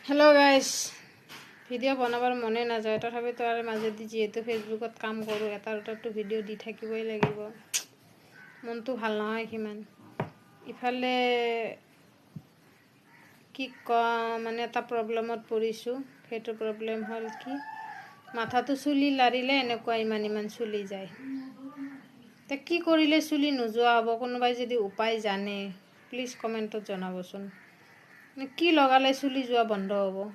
hello guys video' বনাবৰ মনে নাযায় তথাপিতো আৰু মাজেদি যেহেতু ফেচবুকত কাম কৰোঁ এটা দুটাটো ভিডিঅ' দি থাকিবই লাগিব মনটো ভাল নহয় সিমান ইফালে কি মানে এটা প্ৰব্লেমত পৰিছোঁ সেইটো প্ৰব্লেম হ'ল কি মাথাটো চুলি লাৰিলে এনেকুৱা ইমান চুলি যায় তে কি কৰিলে চুলি নোযোৱা হ'ব কোনোবাই যদি উপায় জানে প্লিজ কমেণ্টত জনাবচোন কি লগালে চুলি যোৱা বন্ধ হ'ব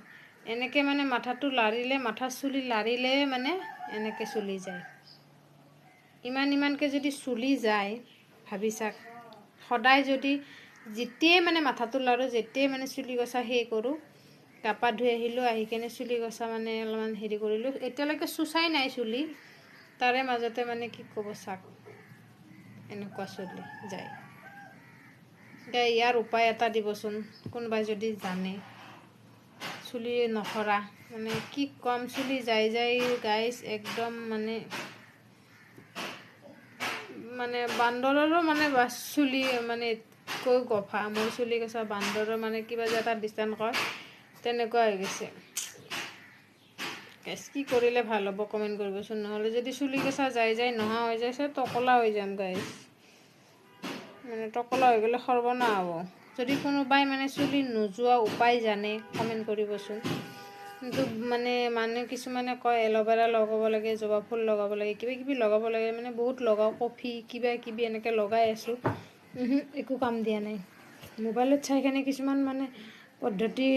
এনেকৈ মানে মাথাটো লাৰিলে মাথাৰ চুলি লাৰিলে মানে এনেকৈ চুলি যায় ইমানকৈ যদি চুলি যায় ভাবি চাক সদায় যদি যেতিয়াই মানে মাথাটো লাৰো যেতিয়াই মানে চুলি গছা সেই কৰোঁ গা পা ধুই আহিলোঁ আহি কেনে চুলি গছা মানে অলপমান হেৰি কৰিলোঁ এতিয়ালৈকে চুচাই নাই চুলি তাৰে মাজতে মানে কি ক'ব চাক এনেকুৱা চুলি যায় ইয়াৰ উপায় এটা দিবচোন কোনোবাই যদি জানে চুলি নসৰা মানে কি কম চুলি যাই গাইছ একদম মানে বান্দৰৰো মানে চুলি মানে কৈ গফা মোৰ চুলি গছা বান্দৰৰ মানে কিবা যে এটা ডিষ্টেঞ্চ কয় তেনেকুৱা হৈ গৈছে কি কৰিলে ভাল হ'ব কমেণ্ট কৰিবচোন নহ'লে যদি চুলি গছা যাই নোহোৱা হৈ যায় টকলা হৈ যাম গাইছ মানে টকলা হৈ গ'লে সৰ্বনাশ হ'ব যদি কোনোবাই মানে চুলি নোযোৱা উপায় জানে কমেণ্ট কৰিবচোন কিন্তু মানে মানুহ কিছুমানে কয় এল'ভেৰা লগাব লাগে জবা ফুল লগাব লাগে কিবা কিবি লগাব লাগে মানে বহুত লগাওঁ কফি কিবা কিবি এনেকৈ লগাই আছোঁ একো কাম দিয়া নাই মোবাইলত চাই কেনে কিছুমান মানে পদ্ধতি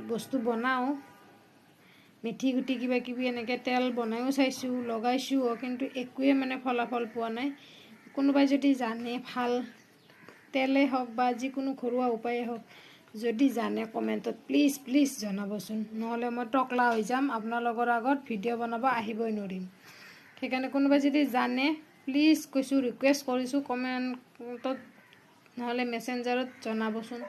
বস্তু বনাওঁ মেথি গুটি কিবা কিবি এনেকৈ তেল বনাইও চাইছোঁ লগাইছোঁ কিন্তু একোৱে মানে ফলাফল পোৱা নাই কোনোবাই যদি জানে ভাল তেলে হওক বা যিকোনো ঘৰুৱা উপায়ে হওক যদি জানে কমেণ্টত প্লিজ জনাবচোন নহ'লে মই টকলা হৈ যাম আপোনালোকৰ আগত ভিডিঅ' বনাব আহিবই নোৱাৰিম সেইকাৰণে কোনোবাই যদি জানে প্লিজ কৈছোঁ ৰিকুৱেষ্ট কৰিছোঁ কমেণ্টত নহ'লে মেছেঞ্জাৰত জনাবচোন